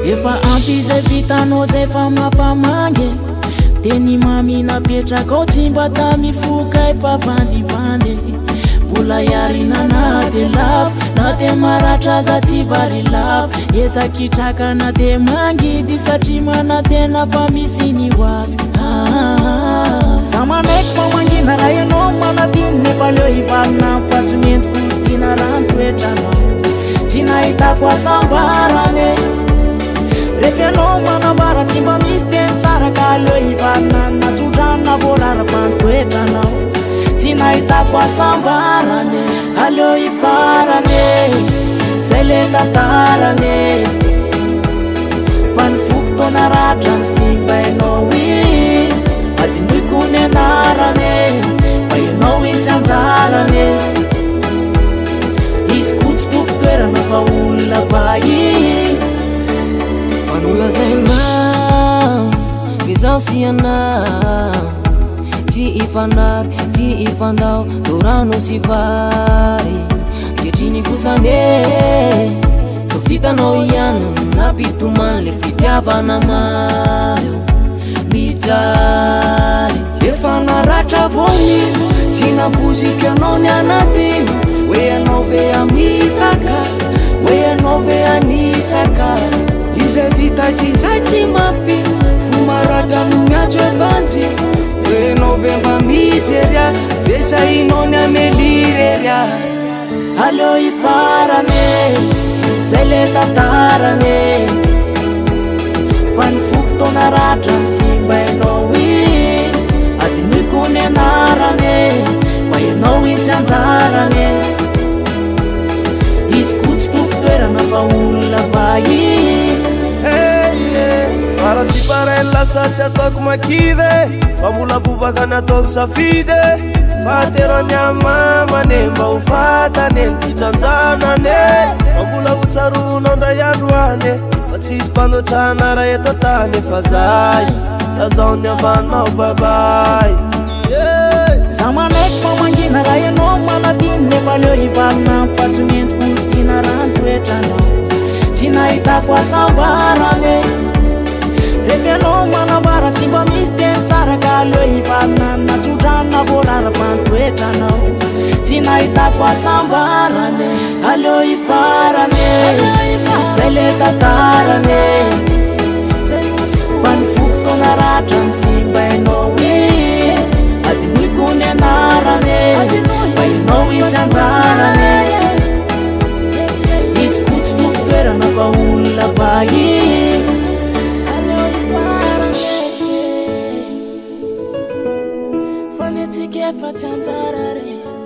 Efa ampy zay vitanao zay fa mampamangy teny mamina petrakao tsy mba ta mifoka efa vandivandy mbola iarina na de lafo na de maratra za tsy vary lafo ezakitraka na de mangidy satria mana tena fa misy ny hoavy za manaiky fa mangina raha ianao manadiny nefa leo hivalina fa tsy mentiko tina rano toetranao tsy nahitako asambarane rehefa ianao manambara tsy mba misy teny tsara ka leo hivalina natsodrano voarara fa nitoetranao tsy nahitako asambarane aleo hifarane zay le tantarane fa nifoko taona ratra ny simbainao i adinoiko ny anarane fa ianao itsy anjarane izy ko tsy toko toerana fa olona vai Manula zainao Vizao sianao Tsy ifandary, tsy ifandao Dorano si vary Ketriny kusane Tofitanao iano Napitumana le fitiavana mayo Mijari Efa naratra voni Tsy nabuzika anao ny anatiny Hoe anao ve amitaka Hoe anao ve anitsaka Izay vitaky zay tsy mampy Fumaratra no miatso evanjy Hoenao ve mba mijeria Besa inao ny amelireria aleo hifarane zay le tantarane fa nifoko taona ratra ny simbainao i adinoiko ny anarane fa ianao itsy anjarane izy ko tsy toko toerana fa olona vai Para si para lasa tsy ataoko makive fa mbola bobaka ny ataoko safidy fa terony amamane mba ho fatane ny kitranjanane fa mbola ho tsaronao ndray andro ane fa tsisy mpanotrana raha eto tany fa zay lazao ny avanao babay za manaiky fa mangina raha ianao manadiny nefa leo hivalina fa tsy mentiko tina rano toetranao tsy nahitako asambarane rehefa ianao manambara tsy mba misy teny tsara ka leo hivalina natsodrano na voarara fa nitoetranao tsy nahitako asambarane aleo hifarane zay le tantarane fa nifoko taona ratra ny simbainao i adinoiko ny anarane fa ianao itsy anjarane izy ko tsy toko toerana fa olona vai Fanetsika efa tsy anjarare